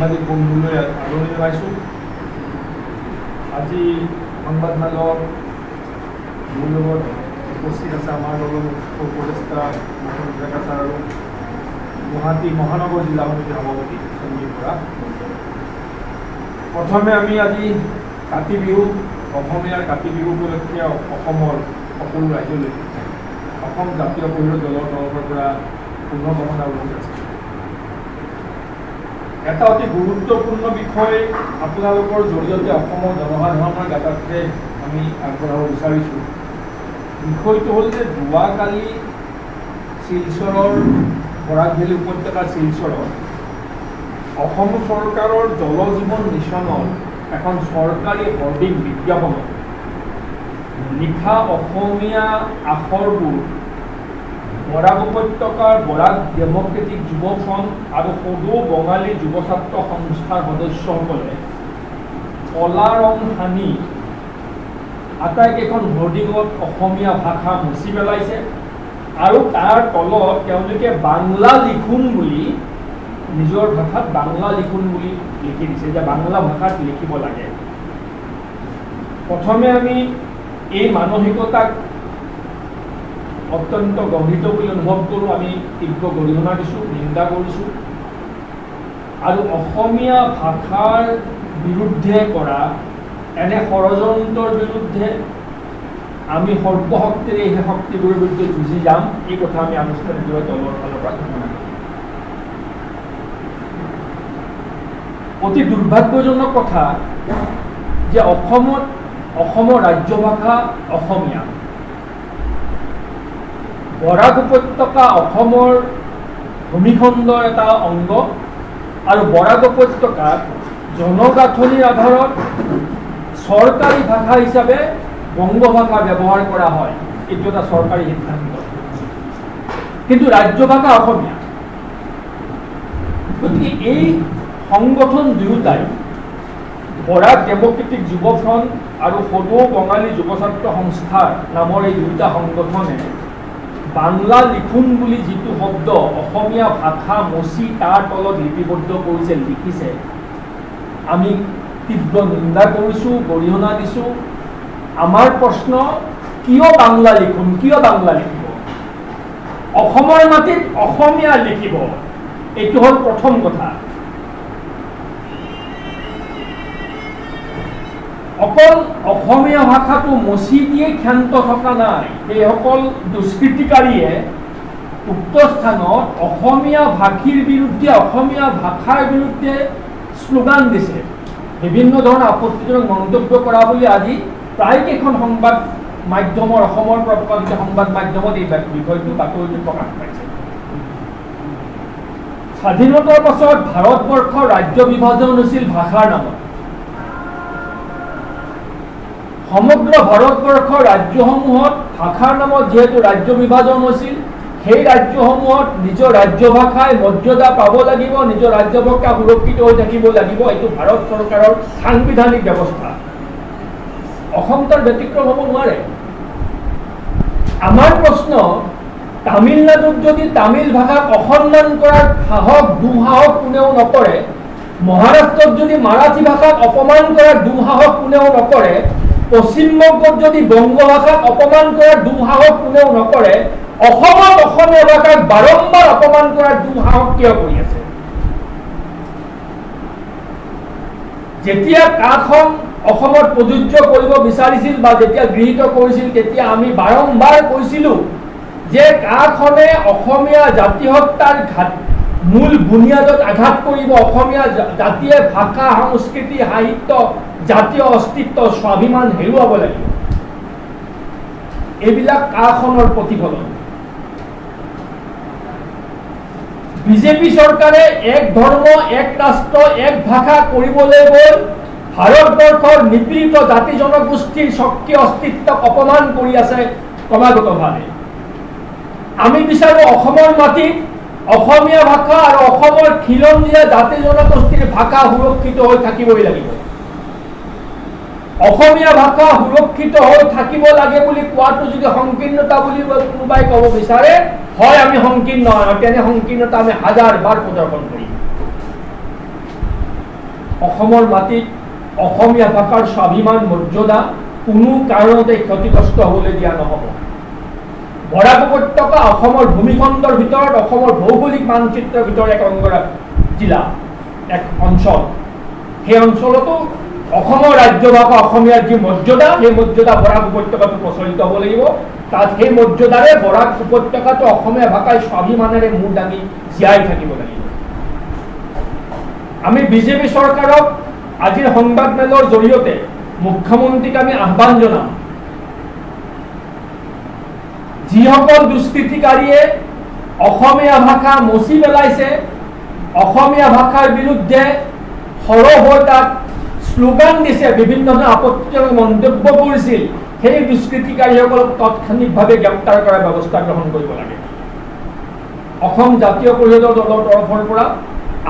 সাংবাদিক বন্ধুলৈ আদৰণি জনাইছোঁ। আজি সংবাদমেলত মোৰ লগত উপস্থিত আছে আমাৰ দলৰ মুখ্য উপদেষ্টা মোহন ডেকা ছাৰ আৰু গুৱাহাটী মহানগৰ জিলা সমিতিৰ সভাপতি সঞ্জীৱ বৰা। প্ৰথমে আমি আজি কাতি বিহু, অসমীয়াৰ কাতি বিহু উপলক্ষে অসমৰ সকলো ৰাজ্যলৈ অসম জাতীয় পৰিষদ দলৰ তৰফৰ পৰা পুনঃগমন আৰু আছে। এটা অতি গুৰুত্বপূৰ্ণ বিষয় আপোনালোকৰ জৰিয়তে অসমৰ জনসাধাৰণৰ জ্ঞাতাৰ্থে আমি আগবঢ়াব বিচাৰিছোঁ। বিষয়টো হ'ল যে যোৱাকালি শিলচৰৰ বৰাক ভেলী উপত্যকাৰ শিলচৰত অসম চৰকাৰৰ জল জীৱন মিছনৰ এখন চৰকাৰী হৰ্ডিং বিজ্ঞাপনত লিখা অসমীয়া আখৰবোৰ বৰাক উপত্যকাৰ বৰাক ডেমক্ৰেটিক যুৱ ফ্ৰণ্ট আৰু সদৌ বঙালী যুৱ ছাত্ৰ সংস্থাৰ সদস্যসকলে কলা ৰং সানি আটাইকেইখন হৰ্ডিঙত অসমীয়া ভাষা মচি পেলাইছে আৰু তাৰ তলত তেওঁলোকে বাংলা লিখোন বুলি নিজৰ ভাষাত বাংলা লিখোন বুলি লিখি দিছে যে বাংলা ভাষাত লিখিব লাগে। প্ৰথমে আমি এই মানসিকতাক অত্যন্ত গম্ভীৰ বুলি অনুভৱ কৰোঁ। আমি তীব্ৰ গৰিহণা দিছোঁ, নিন্দা কৰিছোঁ আৰু অসমীয়া ভাষাৰ বিৰুদ্ধে কৰা এনে ষড়যন্ত্ৰৰ বিৰুদ্ধে আমি সৰ্বশক্তিৰে এই শক্তিবোৰৰ বিৰুদ্ধে যুঁজি যাম, এই কথা আমি আনুষ্ঠানিকভাৱে দলৰ ফালৰ পৰা ঘোষণা কৰিম। অতি দুৰ্ভাগ্যজনক কথা যে অসমৰ ৰাজ্য ভাষা অসমীয়া। বৰাক উপত্যকা অসমৰ ভূমিখণ্ডৰ এটা অংগ আৰু বৰাক উপত্যকাত জনগাঁথনিৰ আধাৰত চৰকাৰী ভাষা হিচাপে বংগ ভাষা ব্যৱহাৰ কৰা হয়। এইটো এটা চৰকাৰী সিদ্ধান্ত, কিন্তু ৰাজ্য ভাষা অসমীয়া। গতিকে এই সংগঠন দুয়োটাই বৰাক ডেমক্ৰেটিক যুৱ ফ্ৰণ্ট আৰু সদৌ বঙালী যুৱ ছাত্ৰ সংস্থা নামৰ এই দুয়োটা সংগঠনে বাংলা লিখোন বুলি যিটো শব্দ অসমীয়া ভাষা মচি তাৰ তলত লিপিবদ্ধ কৰিছে, লিখিছে, আমি তীব্ৰ নিন্দা কৰিছোঁ, গৰিহণা দিছোঁ। আমাৰ প্ৰশ্ন, কিয় বাংলা লিখোন, কিয় বাংলা লিখিব? অসমৰ মাটিত অসমীয়া লিখিব, এইটো হ'ল প্ৰথম কথা। অকল অসমীয়া ভাষাটো মচি দিয়ে ক্ষান্ত থকা নাই। সেইসকল দুষ্কৃতিকাৰীয়ে উক্ত স্থানত অসমীয়া ভাষীৰ বিৰুদ্ধে, অসমীয়া ভাষাৰ বিৰুদ্ধে শ্লোগান দিছে, বিভিন্ন ধৰণৰ আপত্তিজনক মন্তব্য কৰা বুলি আজি প্ৰায় কেইখন সংবাদ মাধ্যমৰ, অসমৰ পৰা প্ৰকাশিত সংবাদ মাধ্যমত এই বিষয়টো বাতৰিটো প্ৰকাশ পাইছে। স্বাধীনতাৰ পাছত ভাৰতবৰ্ষৰ ৰাজ্য বিভাজন হৈছিল ভাষাৰ নামত। সমগ্ৰ ভাৰতবৰ্ষৰ ৰাজ্যসমূহত ভাষাৰ নামত যিহেতু ৰাজ্য বিভাজন হৈছিল, সেই ৰাজ্যসমূহত নিজৰ ৰাজ্য ভাষাই মৰ্যাদা পাব লাগিব, নিজৰ ৰাজ্য ভাষা সুৰক্ষিত হৈ থাকিব লাগিব। এইটো ভাৰত চৰকাৰৰ সাংবিধানিক ব্যৱস্থা। অসম তাৰ ব্যতিক্ৰম হ'ব নোৱাৰে। আমাৰ প্ৰশ্ন, তামিলনাডুত যদি তামিল ভাষাক অসন্মান কৰাৰ সাহস, দুঃসাহস কোনেও নকৰে, মহাৰাষ্ট্ৰত যদি মাৰাঠী ভাষাক অপমান কৰাৰ দুঃসাহস কোনেও নকৰে, পশ্চিমবংগত যদি বংগ ভাষাক অপমান কৰাৰ দুঃসাহস কোনেও নকৰে, অসমত অসমীয়া ভাষাক বাৰম্বাৰ অপমান কৰাৰ দুঃসাহস কিয় কৰি আছে? যেতিয়া কাখন অসমত প্ৰযোজ্য কৰিব বিচাৰিছিল বা যেতিয়া গৃহীত কৰিছিল, তেতিয়া আমি বাৰম্বাৰ কৈছিলোঁ যে কাখনে অসমীয়া জাতি হত্যাৰ মূল বুনিয়াদত আঘাত কৰিব। অসমীয়া জাতিয়ে ভাষা, সংস্কৃতি, সাহিত্য, জাতীয় অস্তিত্ব, স্বাভিমান হেৰুৱাব লাগিব। এইবিলাক কাখনৰ প্ৰতিফলন। বিজেপি চৰকাৰে এক ধৰ্ম, এক ৰাষ্ট্ৰ, এক ভাষা কৰিবলৈ গৈ ভাৰতবৰ্ষৰ নিপীড়িত জাতি জনগোষ্ঠীৰ স্বকীয় অস্তিত্বক অপমান কৰি আছে ক্ৰমাগতভাৱে। আমি বিচাৰোঁ অসমৰ মাটিত অসমীয়া ভাষা আৰু অসমৰ খিলঞ্জীয়া জাতি জনগোষ্ঠীৰ ভাষা সুৰক্ষিত হৈ থাকিবই লাগিব। অসমীয়া ভাষা সুৰক্ষিত হৈ থাকিব লাগে বুলি কোৱাটো যদি সংকীৰ্ণতা বুলি কোনোবাই ক'ব বিচাৰে, হয় আমি সংকীৰ্ণ, তেনে সংকীৰ্ণতা আমি হাজাৰবাৰ প্ৰদৰ্শন কৰিম। অসমৰ মাটিত অসমীয়া ভাষাৰ স্বাভিমান মৰ্যাদা কোনো কাৰণতে ক্ষতিগ্ৰস্ত হ'বলৈ দিয়া নহ'ব। বৰাক উপত্যকা অসমৰ ভূমিখণ্ডৰ ভিতৰত অসমৰ ভৌগোলিক মানচিত্ৰৰ ভিতৰত এক জিলা, এক অঞ্চল। সেই অঞ্চলতো অসমৰ ৰাজ্য ভাষা অসমীয়াৰ যি মৰ্যাদা, সেই মৰ্যাদা বৰাক উপত্যকাটো প্ৰচলিত হ'ব লাগিব। তাত সেই মৰ্যাদাৰে বৰাক উপত্যকাটো অসমীয়া ভাষাই স্বাভিমানেৰে মূৰ দাঙি জীয়াই থাকিব লাগিব। আমি বিজেপি চৰকাৰক আজিৰ সংবাদমেলৰ জৰিয়তে মুখ্যমন্ত্ৰীক আমি আহ্বান জনাম, যিসকল দুষ্কৃতিকাৰীয়ে অসমীয়া ভাষা মচি পেলাইছে, অসমীয়া ভাষাৰ বিৰুদ্ধে সৰহ হৈ তাত শ্লোগান দিছে, বিভিন্ন ধৰণৰ আপত্তিজনক মন্তব্য কৰিছিল, সেই দুষ্কৃতিকাৰীসকলক তাৎক্ষণিকভাৱে গ্ৰেপ্তাৰ কৰাৰ ব্যৱস্থা গ্ৰহণ কৰিব লাগে। অসম জাতীয় পৰিষদৰ দলৰ তৰফৰ পৰা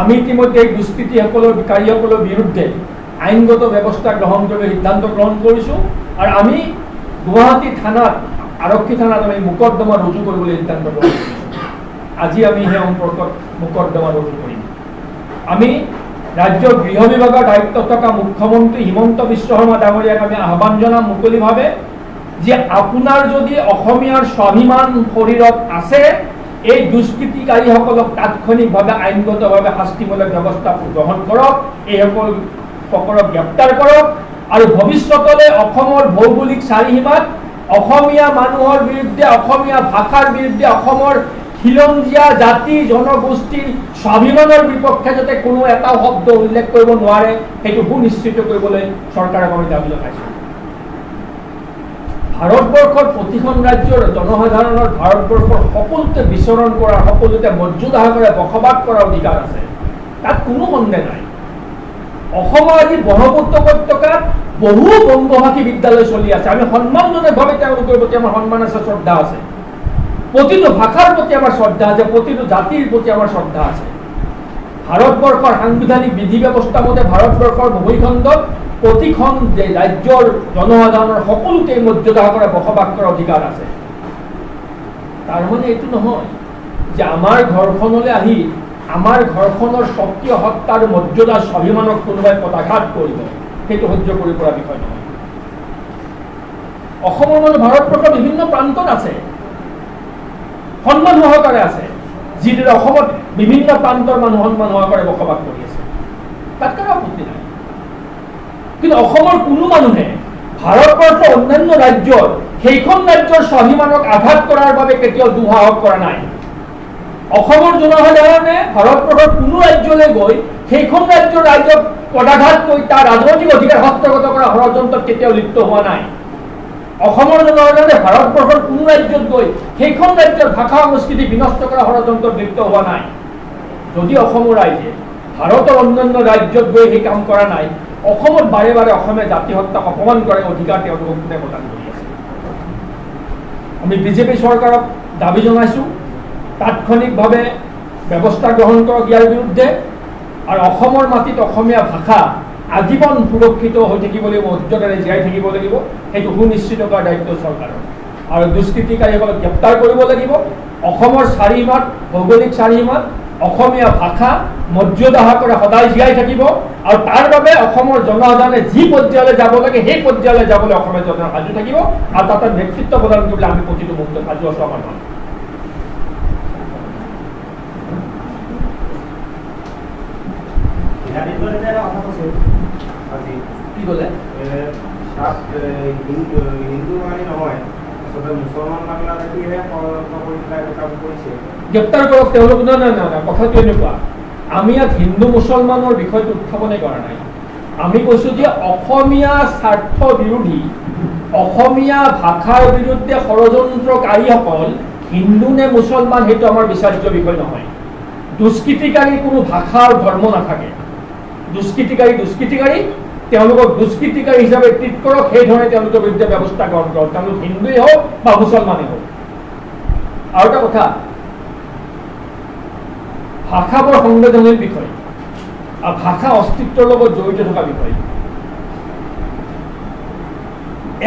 আমি ইতিমধ্যে এই দুষ্কৃতিকাৰীসকলৰ বিৰুদ্ধে আইনগত ব্যৱস্থা গ্ৰহণ কৰিবলৈ সিদ্ধান্ত গ্ৰহণ কৰিছোঁ আৰু আমি গুৱাহাটী থানাত, আৰক্ষী থানাত আমি মোকদ্দমা ৰুজু কৰিবলৈ সিদ্ধান্ত গ্ৰহণ কৰিছোঁ। আজি আমি সেই সম্পৰ্কত মোকদ্দমা ৰুজু কৰিম। আমি ৰাজ্যৰ গৃহ বিভাগৰ দায়িত্বত থকা মুখ্যমন্ত্ৰী হিমন্ত বিশ্ব শৰ্মা ডাঙৰীয়াক আমি আহ্বান জনাম মুকলিভাৱে যে আপোনাৰ যদি অসমীয়াৰ স্বাভিমান শৰীৰত আছে, এই দুষ্কৃতিকাৰীসকলক তাৎক্ষণিকভাৱে আইনগতভাৱে শাস্তিমূলক ব্যৱস্থা গ্ৰহণ কৰক, এইসকলক গ্ৰেপ্তাৰ কৰক আৰু ভৱিষ্যতলৈ অসমৰ ভৌগোলিক চাৰিসীমাত অসমীয়া মানুহৰ বিৰুদ্ধে, অসমীয়া ভাষাৰ বিৰুদ্ধে, অসমৰ খিলঞ্জীয়া জাতি জনগোষ্ঠীৰ স্বাভিমানৰ বিপক্ষে যাতে কোনো এটা শব্দ উল্লেখ কৰিব নোৱাৰে, সেইটো সুনিশ্চিত কৰিবলৈ চৰকাৰক আমি দাবী জনাইছোঁ। ভাৰতবৰ্ষৰ প্ৰতিখন ৰাজ্যৰ জনসাধাৰণৰ ভাৰতবৰ্ষৰ সকলোতে বিচৰণ কৰাৰ, সকলোতে মৰ্যাদা কৰে বসবাস কৰাৰ অধিকাৰ আছে, তাত কোনো সন্দেহ নাই। অসমৰ আজি ব্ৰহ্মপুত্ৰ উপত্যকাত বহু বংগভাষী বিদ্যালয় চলি আছে। আমি সন্মানজনকভাৱে তেওঁলোকৰ প্ৰতি আমাৰ সন্মান আছে, শ্ৰদ্ধা আছে। প্ৰতিটো ভাষাৰ প্ৰতি আমাৰ শ্ৰদ্ধা আছে, প্ৰতিটো জাতিৰ প্ৰতি আমাৰ শ্ৰদ্ধা আছে। ভাৰতবৰ্ষৰ সাংবিধানিক বিধি ব্যৱস্থা মতে ভাৰতবৰ্ষৰ ভূমিখণ্ডত প্ৰতিখন ৰাজ্যৰ জনসাধাৰণৰ সকলোতে মৰ্যাদা কৰে বসবাস কৰাৰ অধিকাৰ আছে। তাৰমানে এইটো নহয় যে আমাৰ ঘৰখনলৈ আহি আমাৰ ঘৰখনৰ স্বকীয় সত্তা আৰু মৰ্যাদা স্বাভিমানক কোনোবাই পদাঘাত কৰিব, সেইটো সহ্য কৰিব পৰা বিষয় নহয়। অসমৰ মানুহ ভাৰতবৰ্ষৰ বিভিন্ন প্ৰান্তত আছে, সন্মান সহকাৰে আছে, যিদৰে অসমত বিভিন্ন প্ৰান্তৰ মানুহ সন্মান সহকাৰে বসবাস কৰি আছে, তাত কোনো আপত্তি নাই। কিন্তু অসমৰ কোনো মানুহে ভাৰতবৰ্ষৰ অন্যান্য ৰাজ্যৰ সেইখন ৰাজ্যৰ স্বাভিমানক আঘাত কৰাৰ বাবে কেতিয়াও দুঃসাহস কৰা নাই। অসমৰ জনসাধাৰণে ভাৰতবৰ্ষৰ কোনো ৰাজ্যলৈ গৈ সেইখন ৰাজ্যৰ ৰাইজক পদাঘাত কৰি তাৰ ৰাজনৈতিক অধিকাৰ হস্তগত কৰা ষড়যন্ত্ৰত কেতিয়াও লিপ্ত হোৱা নাই। অসমৰ জনসাধাৰণে ভাৰতবৰ্ষৰ কোনো ৰাজ্যত গৈ সেইখন ৰাজ্যৰ ভাষা সংস্কৃতি বিনষ্ট কৰা ষড়যন্ত্ৰত লিপ্ত হোৱা নাই। যদি অসমৰ ৰাইজে ভাৰতৰ অন্যান্য ৰাজ্যত গৈ সেই কাম কৰা নাই, অসমত বাৰে বাৰে অসমীয়া জাতি হত্যাক অপমান কৰে অধিকাৰ তেওঁলোকক কোনে প্ৰদান কৰি আছে? আমি বিজেপি চৰকাৰক দাবী জনাইছোঁ, তাৎক্ষণিকভাৱে ব্যৱস্থা গ্ৰহণ কৰক ইয়াৰ বিৰুদ্ধে, আৰু অসমৰ মাটিত অসমীয়া ভাষা আজীৱন সুৰক্ষিত হৈ থাকিব লাগিব, মৰ্যাদাৰে জীয়াই থাকিব লাগিব, সেইটো সুনিশ্চিত কৰাৰ দায়িত্ব চৰকাৰৰ। আৰু দুষ্কৃতিকাৰীসকলক গ্ৰেপ্তাৰ কৰিব লাগিব। অসমৰ চাৰিসীমাত, ভৌগোলিক চাৰিসীমাত অসমীয়া ভাষা মৰ্যাদা সহকাৰে সদায় জীয়াই থাকিব, আৰু তাৰ বাবে অসমৰ জনসাধাৰণে যি পৰ্যায়লৈ যাব লাগে সেই পৰ্যায়লৈ যাবলৈ অসমীয়া জনসাধাৰণ সাজু থাকিব, আৰু তাতে নেতৃত্ব প্ৰদান কৰিবলৈ আমি প্ৰতিটো মুহূৰ্তত সাজু আছোঁ আমাৰ দল। কি ক'লে? হিন্দু মানে নহয়, আচলতে মুছলমান বাংলাদেশীহে কাম কৰিছে। গ্ৰেপ্তাৰ কৰক তেওঁলোক। নাই, কথাটো এনেকুৱা, আমি ইয়াত হিন্দু মুছলমানৰ বিষয়টো উত্থাপনে কৰা নাই। আমি কৈছোঁ যে অসমীয়া স্বাৰ্থ বিৰোধী, অসমীয়া ভাষাৰ বিৰুদ্ধে ষড়যন্ত্ৰকাৰীসকল হিন্দু নে মুছলমান সেইটো আমাৰ বিচাৰ্য বিষয় নহয়। দুষ্কৃতিকাৰী কোনো ভাষা আৰু ধৰ্ম নাথাকে। দুষ্কৃতিকাৰী তেওঁলোকক দুষ্কৃতিকাৰী হিচাপে ট্ৰিট কৰক, সেইধৰণে তেওঁলোকৰ বিৰুদ্ধে ব্যৱস্থা গ্ৰহণ কৰক, তেওঁলোক হিন্দুৱেই হওক বা মুছলমানেই হওক। আৰু এটা কথা, ভাষা বৰ সংবেদনশীল বিষয়, আৰু ভাষা অস্তিত্বৰ লগত জড়িত থকা বিষয়।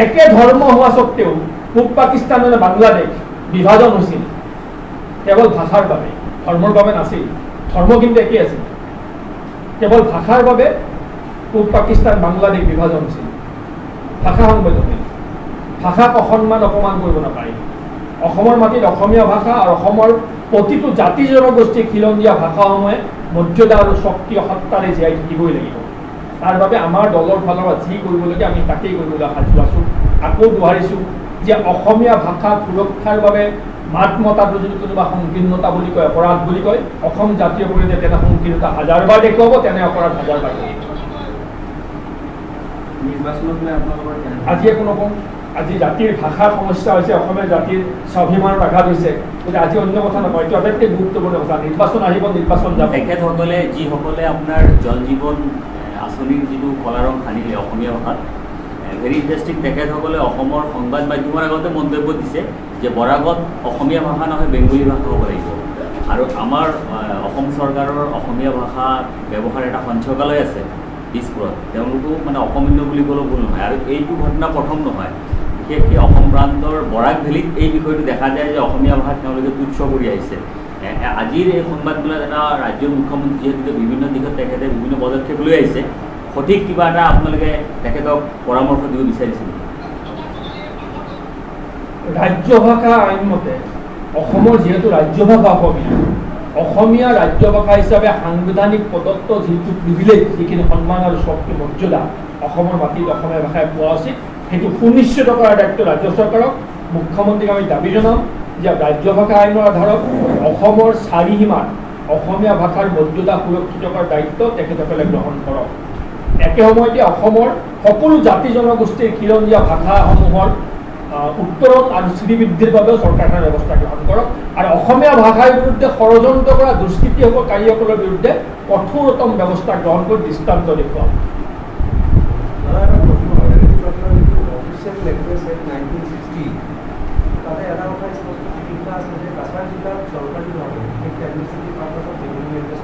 একে ধৰ্ম হোৱা স্বত্তেও পূব পাকিস্তান আৰু বাংলাদেশ বিভাজন হৈছিল কেৱল ভাষাৰ বাবে, ধৰ্মৰ বাবে নাছিল। ধৰ্ম কিন্তু একেই আছিল, কেৱল ভাষাৰ বাবে পূব পাকিস্তান বাংলাদেশ বিভাজন হৈছিল ভাষা সংবেদনশীল ভাষাক অসন্মান অপমান কৰিব নাপাৰি অসমৰ মাটিত অসমীয়া ভাষা আৰু অসমৰ প্ৰতিটো জাতি জনগোষ্ঠীৰ খিলঞ্জীয়া ভাষাসমূহে মৰ্যাদা আৰু স্বকীয় সত্তাৰে জীয়াই থাকিবই লাগিব তাৰ বাবে আমাৰ দলৰ ফালৰ পৰা যি কৰিবলগীয়া আমি তাকেই কৰিবলৈ সাজু আছোঁ আকৌ দোহাৰিছোঁ যে অসমীয়া ভাষা সুৰক্ষাৰ বাবে মাত মতাটো যদি কোনোবা সংকীৰ্ণতা বুলি কয় অপৰাধ বুলি কয় অসম জাতীয় পৰিষদে তেনে সংকীৰ্ণতা হাজাৰবাৰ দেখুৱাব তেনে অপৰাধ হাজাৰবাৰ দেখুৱাব নিৰ্বাচনত লৈ আপোনালোকৰ আজি একো নকওঁ আজি জাতিৰ ভাষাৰ সমস্যা হৈছে অসমীয়া জাতিৰ স্বাভিমানৰ আঘাত হৈছে গতিকে আজি অন্য কথা নকয় এইটো আটাইতকৈ গুৰুত্বপূৰ্ণ কথা নিৰ্বাচন আহিব নিৰ্বাচন যাব তেখেতসকলে যিসকলে আপোনাৰ জল জীৱন আঁচনিৰ যিটো কলা ৰং সানিলে অসমীয়া ভাষাত ভেৰি ইণ্টাৰেষ্টিং তেখেতসকলে অসমৰ সংবাদ মাধ্যমৰ আগতে মন্তব্য দিছে যে বৰাকত অসমীয়া ভাষা নহয় বেংগলী ভাষা হ'ব লাগিব আৰু আমাৰ অসম চৰকাৰৰ অসমীয়া ভাষা ব্যৱহাৰ এটা সঞ্চালকালয় আছে দিছপুৰত তেওঁলোকো মানে অসমীয়া বুলি ক'লেও ভুল নহয় আৰু এইটো ঘটনা প্ৰথম নহয় বিশেষকৈ অসম প্ৰান্তৰ বৰাক ভেলীত এই বিষয়টো দেখা যায় যে অসমীয়া ভাষাত তেওঁলোকে তুচ্ছ কৰি আহিছে আজিৰ এই সংবাদবিলাক এটা ৰাজ্যৰ মুখ্যমন্ত্ৰী যিহেতু বিভিন্ন দিশত তেখেতে বিভিন্ন পদক্ষেপ লৈ আহিছে সঠিক কিবা এটা আপোনালোকে তেখেতক পৰামৰ্শ দিব বিচাৰিছিল ৰাজ্য ভাষা আইনমতে অসমৰ যিহেতু ৰাজ্য ভাষা অসমীয়া ৰাজ্য ভাষা হিচাপে সাংবিধানিক প্ৰদত্ত যিটো প্ৰিভিলেজ যিখিনি সন্মান আৰু স্বকীয় মৰ্যাদা অসমৰ মাটিত অসমীয়া ভাষাই পোৱা উচিত সেইটো সুনিশ্চিত কৰাৰ দায়িত্ব ৰাজ্য চৰকাৰক মুখ্যমন্ত্ৰীক আমি দাবী জনাম যে ৰাজ্য ভাষা আইনৰ আধাৰত অসমৰ চাৰিসীমাত অসমীয়া ভাষাৰ মৰ্যাদা সুৰক্ষিত কৰাৰ দায়িত্ব তেখেতসকলে গ্ৰহণ কৰক একে সময়তে অসমৰ সকলো জাতি জনগোষ্ঠীৰ খিলঞ্জীয়া ভাষাসমূহৰ উত্তৰণ আৰু শ্ৰীবৃদ্ধিৰ বাবেও চৰকাৰখনে ব্যৱস্থা গ্ৰহণ কৰক আৰু অসমীয়া ভাষাৰ বিৰুদ্ধে ষড়যন্ত্ৰ কৰা দুষ্কৃতিকাৰীসকলৰ বিৰুদ্ধে কঠোৰতম ব্যৱস্থা গ্ৰহণ কৰি দৃষ্টান্ত দেখুৱাওক অফিচিয়েল লেংগুৱেজ এক্ট 1960 তাতে এটা কথা স্পষ্ট লিখা আছে যে কাছাৰ জিলাত চৰকাৰীভাৱে বিশেষকৈ এডমিনিষ্ট্ৰেটিভ পাৰ্পাছত বেংগলী লেংগুৱেজ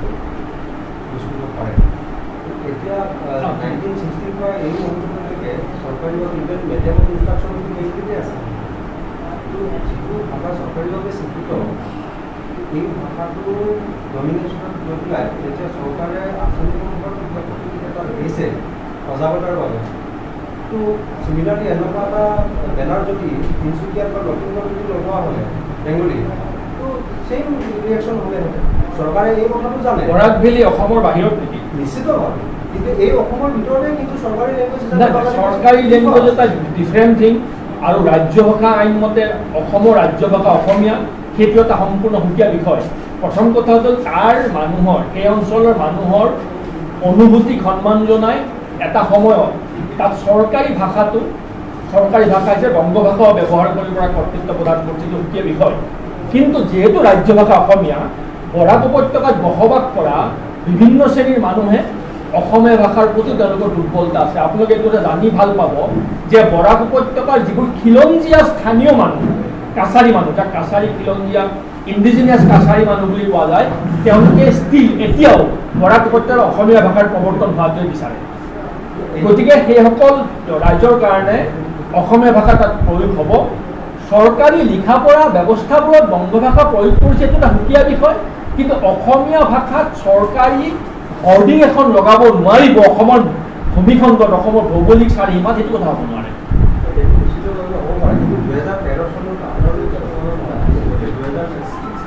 ইউজ কৰিব পাৰে এতিয়া 1960 পৰা এই মুহূৰ্তলৈকে চৰকাৰীভাৱে ইভেন মিডিয়াম অফ ইনষ্ট্ৰাকশ্যন বেংগলীতে আছে যিটো ভাষা চৰকাৰীভাৱে স্বীকৃত এই ভাষাটো ডমিনেশ্যনত গৈ পেলাই যেতিয়া চৰকাৰে আঁচনিসমূহৰ এটা দিছে সজাগতাৰ বাবে তো চিমিলাৰলি এনেকুৱা এটা বেনাৰ যদি তিনিচুকীয়াত বা লখিমপুৰত যদি লগোৱা হ'লে বেংগলী তো চেম ৰিয়েকশ্যন হ'লেহেঁতেন চৰকাৰে এই কথাটো জানে বৰাক ভেলী অসমৰ বাহিৰত নেকি নিশ্চিতভাৱে কিন্তু এই অসমৰ ভিতৰতে কিন্তু চৰকাৰী লেংগুৱেজ চৰকাৰী লেংগুৱেজ এটা ডিফাৰেণ্ট থিং আৰু ৰাজ্য ভাষা আইনমতে অসমৰ ৰাজ্য ভাষা অসমীয়া সেইটো এটা সম্পূৰ্ণ সুকীয়া বিষয় প্ৰথম কথা হ'ল তাৰ মানুহৰ সেই অঞ্চলৰ মানুহৰ অনুভূতিক সন্মান জনাই এটা সময়ত তাত চৰকাৰী ভাষা হিচাপে বংগ ভাষাও ব্যৱহাৰ কৰিব পৰা কৰ্তৃত্ব প্ৰদান কৰিছিল সুকীয়া বিষয় কিন্তু যিহেতু ৰাজ্য ভাষা অসমীয়া বৰাক উপত্যকাত বসবাস কৰা বিভিন্ন শ্ৰেণীৰ মানুহে অসমীয়া ভাষাৰ প্ৰতি তেওঁলোকৰ দুৰ্বলতা আছে আপোনালোকে এইটো জানি ভাল পাব যে বৰাক উপত্যকাৰ যিবোৰ খিলঞ্জীয়া স্থানীয় মানুহ কাছাৰী মানুহ যাক কাছাৰী খিলঞ্জীয়া ইণ্ডিজিনিয়াছ কাছাৰী মানুহ বুলি কোৱা যায় তেওঁলোকে ষ্টিল এতিয়াও বৰাক উপত্যকাৰ অসমীয়া ভাষাৰ প্ৰৱৰ্তন হোৱাটোৱে বিচাৰে গতিকে সেইসকল ৰাইজৰ কাৰণে অসমীয়া ভাষা তাত প্ৰয়োগ হ'ব চৰকাৰী লিখা পঢ়া ব্যৱস্থাবোৰত বংগ ভাষা প্ৰয়োগ কৰিছে এইটো এটা সুকীয়া বিষয় কিন্তু অসমীয়া ভাষাত চৰকাৰী হৰ্ডিং এখন লগাব নোৱাৰিব অসমৰ ভূমিখণ্ডত অসমৰ ভৌগোলিক চাৰিসীমাত সেইটো কথা হ'ব নোৱাৰে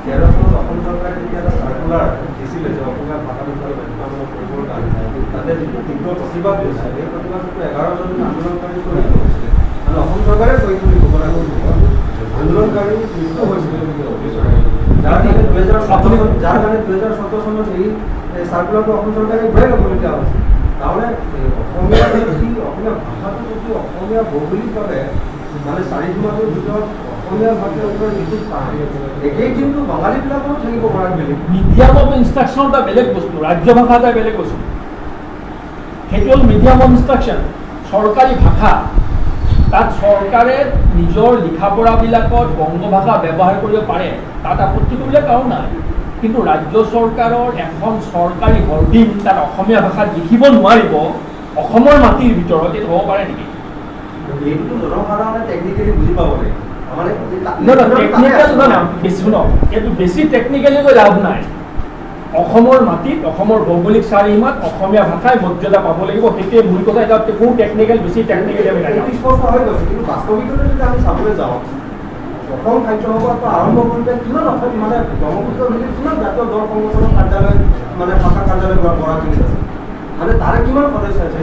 2013 চনত অসম চৰকাৰে যেতিয়া এটা চাৰ্কুলাৰ দিছিলে যে অসমীয়া ভাষা বিষয়ে বাধ্যতামূলক কৰিবৰ কাৰণে তাতে যিটো তীব্ৰ প্ৰতিবাদ হৈছিল সেই প্ৰতিবাদটো 11জন আন্দোলনকাৰী শ্বহীদ হৈছিলে মানে অসম চৰকাৰে শ্বহীদ বুলি ক'ব লাগিব আন্দোলনকাৰী মৃত্যু হৈছিলে যাৰ কাৰণে 2017 চনত এই চাৰ্কুলাৰটো অসম চৰকাৰে ঘূৰাই ল'বলগীয়া হৈছিল তাৰমানে অসমীয়া ভাষাটো যদি অসমীয়া ভৌগোলিকভাৱে মানে চাৰিসীমাটোৰ ভিতৰত অসমীয়া ভাষাৰ ওপৰত যিটো একেই কিন্তু বাঙালীবিলাকৰো থাকিব পৰা বেলেগ মিডিয়াম অফ ইনষ্ট্ৰাকশ্যন এটা বেলেগ বস্তু ৰাজ্য ভাষা এটা বেলেগ বস্তু সেইটো হ'ল মিডিয়াম অফ ইনষ্ট্ৰাকশ্যন চৰকাৰী ভাষা তাত চৰকাৰে নিজৰ লিখা পঢ়াবিলাকত বংগ ভাষা ব্যৱহাৰ কৰিব পাৰে তাত আপত্তি কৰিবলৈ কাৰণ নাই কিন্তু ৰাজ্য চৰকাৰৰ এখন চৰকাৰী হৰ্ডিং তাত অসমীয়া ভাষাত লিখিব নোৱাৰিব অসমৰ মাটিৰ ভিতৰত এইটো হ'ব পাৰে নেকি এইটোতো জনসাধাৰণে টেকনিকেলি বুজি পাব লাগিব এইটো বেছি টেকনিকেলি গৈ লাভ নাই অসমৰ মাটিত অসমৰ ভৌগোলিক চাৰিসীমাত অসমীয়া ভাষাই মৰ্যাদা পাব লাগিব, সেইটোৱে মূল কথা। এটা কোনো টেকনিকেল বেছি টেকনিকেলি আমি নাযাওঁ। স্পষ্ট হৈ গৈছে, কিন্তু বাস্তৱিকতে যদি আমি চাবলৈ যাওঁ, অসম সাহিত্য সভাৰ পৰা আৰম্ভ কৰোঁতে কিমান অসম মানে ব্ৰহ্মপুত্ৰ নদীত কিমান জাতীয় দল সংগঠনৰ কাৰ্যালয় মানে ভাষা কাৰ্যালয় বৰাকৰিত আছে, মানে তাৰে কিমান সদস্য আছে,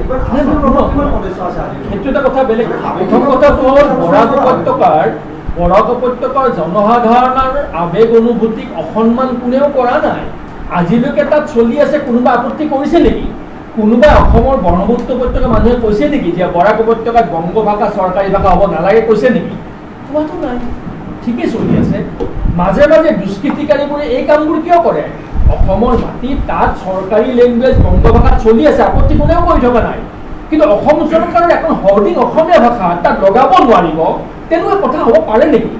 কিমান সদস্য আছে আজি? সেইটো এটা কথা বেলেগ। প্ৰথম কথাটো হ'ল বৰাক উপত্যকাৰ জনসাধাৰণৰ আৱেগ অনুভূতিক অসন্মান কোনেও কৰা নাই। আজিলৈকে তাত চলি আছে, কোনোবা আপত্তি কৰিছে নেকি? কোনোবাই অসমৰ ব্ৰহ্মপুত্ৰ উপত্যকাৰ মানুহে কৈছে নেকি যে বৰাক উপত্যকাত বংগ ভাষা চৰকাৰী ভাষা হ'ব নালাগে, কৈছে নেকি? কোৱাটো নাই, ঠিকেই চলি আছে। মাজে মাজে দুষ্কৃতিকাৰীবোৰে এই কামবোৰ কিয় কৰে? অসমৰ মাটিত তাত চৰকাৰী লেংগুৱেজ বংগ ভাষাত চলি আছে, আপত্তি কোনেও কৰি থকা নাই। কিন্তু অসম চৰকাৰৰ এখন হৰ্ডিং অসমীয়া ভাষা তাত লগাব নোৱাৰিব, তেনেকুৱা কথা হ'ব পাৰে নেকি?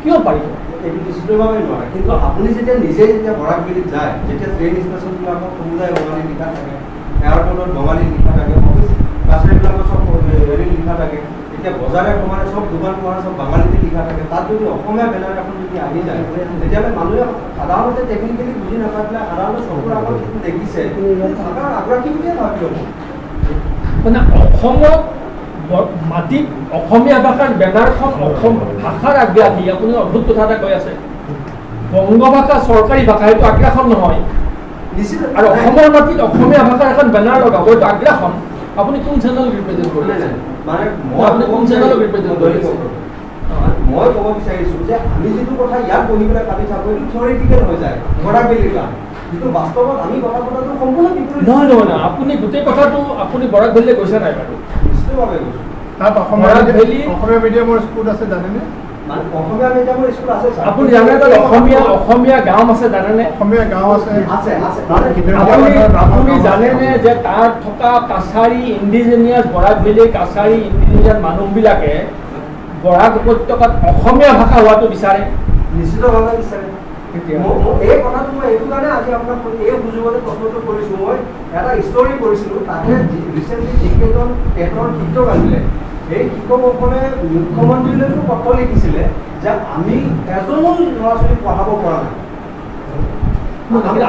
কিয় পাৰিব? এইটো নিশ্চিতভাৱে নোৱাৰে। কিন্তু আপুনি যেতিয়া নিজে যেতিয়া বৰাকবেলিত যায়, যেতিয়া ট্ৰেইন ষ্টেচনবিলাকত সমুদায় বঙালী লিখা থাকে, এয়াৰপৰ্টত বঙালী লিখা থাকে, কাছাৰীবিলাকত চব হেৰি লিখা থাকে, এতিয়া বজাৰে সমানে চব দোকান পোহাৰ চব বাঙালীতে লিখা থাকে, তাত যদি অসমীয়া বেনাৰ এখন যদি আহি যায়, তেতিয়াহ'লে মানুহে সাধাৰণতে টেকনিকেলি বুজি নাপাই সাধাৰণতে চকুৰ আগত যিটো দেখিছে চৰকাৰ আগ্ৰাসী বুলিয়ে ভাবি ল'ব। মানে অসমত মাটিত অসমীয়া ভাষাৰ বেনাৰখন অসম ভাষাৰ আগ্ৰাসী। আপুনি অদ্ভুত কথা এটা কৈ আছে। বংগ ভাষা চৰকাৰী ভাষা, সেইটো আগ্ৰাসন নহয়। আৰু অসমৰ মাটিত অসমীয়া ভাষাৰ এখন বেনাৰ লগাব, এইটো আগ্ৰাসন। আপুনি কোন চেনেল ৰিপ্ৰেজেণ্ট কৰি আছে? মানে আপুনি কোন চেনেলক ৰিপ্ৰেজেণ্ট কৰি আছে? মই ক'ব বিচাৰিছোঁ যে আমি যিটো কথা ইয়াত বহি পেলাই পাতি থাকোঁ, এইটো থিয়ৰিটিকেল হৈ যায় বৰাকবেলিৰ কাম, কিন্তু বাস্তৱত আমি কথা পতাটো সম্পূৰ্ণ বিপৰীত। নহয় নহয় নহয়, আপুনি গোটেই কথাটো আপুনি বৰাকভেলীলৈ গৈছে নাই বাৰু? নিশ্চিতভাৱে গৈছোঁ। তাত অসমীয়া মিডিয়ামৰ স্কুল আছে জানেনে? মানে অসমীয়া মিডিয়ামৰ স্কুল আছে। আপুনি জানে তাত অসমীয়া গাঁও আছে জানেনে? অসমীয়া গাঁও আছে। আপুনি জানেনে যে তাত থকা কাছাৰী ইণ্ডিজিনিয়াছ বৰাকভেলীৰ কাছাৰী ইণ্ডিজিনিয়াছ মানুহবিলাকে বৰাক উপত্যকাত অসমীয়া ভাষা হোৱাটো বিচাৰে? নিশ্চিতভাৱে বিচাৰে। এই কথাটো মই এইটো কাৰণে আজি আপোনাক এই সুযোগতে প্ৰশ্নটো কৰিছোঁ। মই এটা ষ্টৰি কৰিছিলোঁ, তাতে ৰিচেণ্টলি যিকেইজন টেটৰ শিক্ষক আছিলে, সেই শিক্ষকসকলে মুখ্যমন্ত্ৰীলৈকো পত্ৰ লিখিছিলে যে আমি এজনো ল'ৰা ছোৱালীক পঢ়াব পৰা নাই।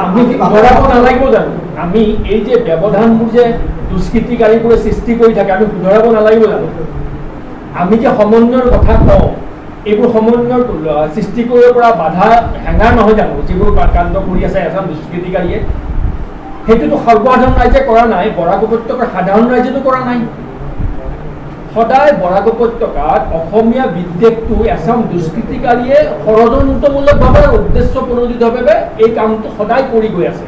আমি শুধৰাব নালাগিব জানো? আমি এই যে ব্যৱধানবোৰ যে দুষ্কৃতিকাৰীবোৰে সৃষ্টি কৰি থাকে, আমি শুধৰাব নালাগিব জানো? আমি যে সমন্বয়ৰ কথা কওঁ, এইবোৰ সমন্বয়ৰ সৃষ্টি কৰিব পৰা বাধা হেঙাৰ নহয় জানো? যিবোৰ কাণ্ড কৰি আছে এজন দুষ্কৃতিকাৰীয়ে, সেইটোতো সৰ্বসাধাৰণ ৰাইজে কৰা নাই, বৰাক উপত্যকাৰ সাধাৰণ ৰাইজেতো কৰা নাই। সদায় বৰাক উপত্যকাত অসমীয়া বিদ্বেষটো এচাম দুষ্কৃতিকাৰীয়ে ষড়যন্ত্ৰমূলকভাৱে উদ্দেশ্য প্ৰণোদিতভাৱে এই কামটো সদায় কৰি গৈ আছে।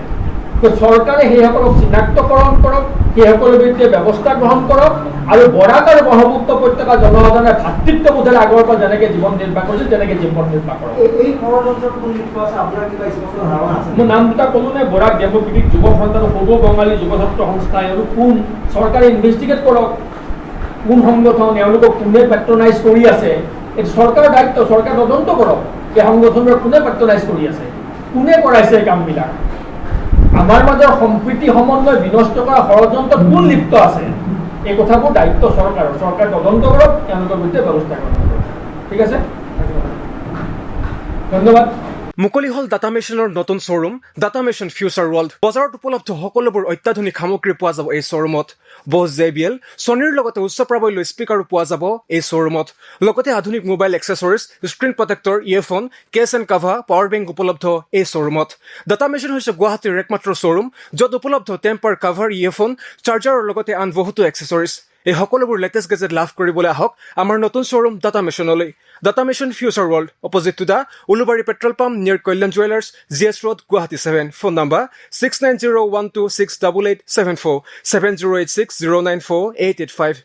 চৰকাৰে সেইসকলক চিনাক্তকৰণ কৰক, সেইসকলৰ বিৰুদ্ধে ব্যৱস্থা গ্ৰহণ কৰক, আৰু বৰাক আৰু ব্ৰহ্মপুত্ৰ উপত্যকাৰ জনসাধাৰণে ভাতৃত্ববোধেৰে আগৰ পৰা যেনেকৈ জীৱন নিৰ্বাহ কৰিছিল তেনেকৈ জীৱন নিৰ্বাহ কৰক। এই ষড়যন্ত্ৰত কোন লিপ্ত আছে আপোনাৰ কিবা স্পষ্ট ধাৰণা আছে? মোৰ নাম দুটা ক'লো নে, বৰাক ডেম'ক্ৰেটিক যুৱ ফ্ৰণ্ট আৰু সৰু বঙালী যুৱ ছাত্ৰ সংস্থাই, আৰু কোন চৰকাৰে ইনভেষ্টিগেট কৰক, কোন সংগঠন, এওঁলোকক কোনে পেট্ৰনাইজ কৰি আছে, এইটো চৰকাৰৰ দায়িত্ব। চৰকাৰে তদন্ত কৰক এই সংগঠনবোৰক কোনে পেট্ৰনাইজ কৰি আছে, কোনে কৰাইছে এই কামবিলাক। আমাৰ মাজৰ সম্প্ৰীতি সমন্বয় বিনষ্ট কৰা ষড়যন্ত্ৰত কোন লিপ্ত আছে, এই কথাবোৰ দায়িত্ব চৰকাৰৰ। চৰকাৰে তদন্ত কৰক, তেওঁলোকৰ বিৰুদ্ধে ব্যৱস্থা গ্ৰহণ কৰক। ঠিক আছে, ধন্যবাদ। মুকলি হল ডাটা মেচিনৰ নতুন showroom data machine future world. বজাৰত উপলব্ধ সকলোবোৰ অত্যাধুনিক সামগ্ৰী পোৱা যাব এই শ্বৰুমত। বছ JBL, ছনীৰ লগতে উচ্চ প্ৰাবল্য স্পীকাৰো পোৱা যাব এই শ্বৰুমত। লগতে আধুনিক mobile accessories, screen protector, earphone, case and cover, power bank উপলব্ধ এই শ্বৰুমত। ডাটা মেচিন হৈছে গুৱাহাটীৰ একমাত্ৰ শ্বৰুম য'ত উপলব্ধ টেম্পাৰ, কাভাৰ, ইয়েৰফোন, চাৰ্জাৰৰ লগতে আন বহুতো এক্সেসৰিজ। এই সকলোবোৰ লেটেষ্ট গেজেট লাভ কৰিবলৈ আহক আমাৰ নতুন শ্বৰুম ডাটা মেচিনলৈ। Data machine future world, opposite to the Ulubari petrol pump, near Kalyan jewellers, GS Road, Guwahati 7. Phone number 6901268874, 7086094885.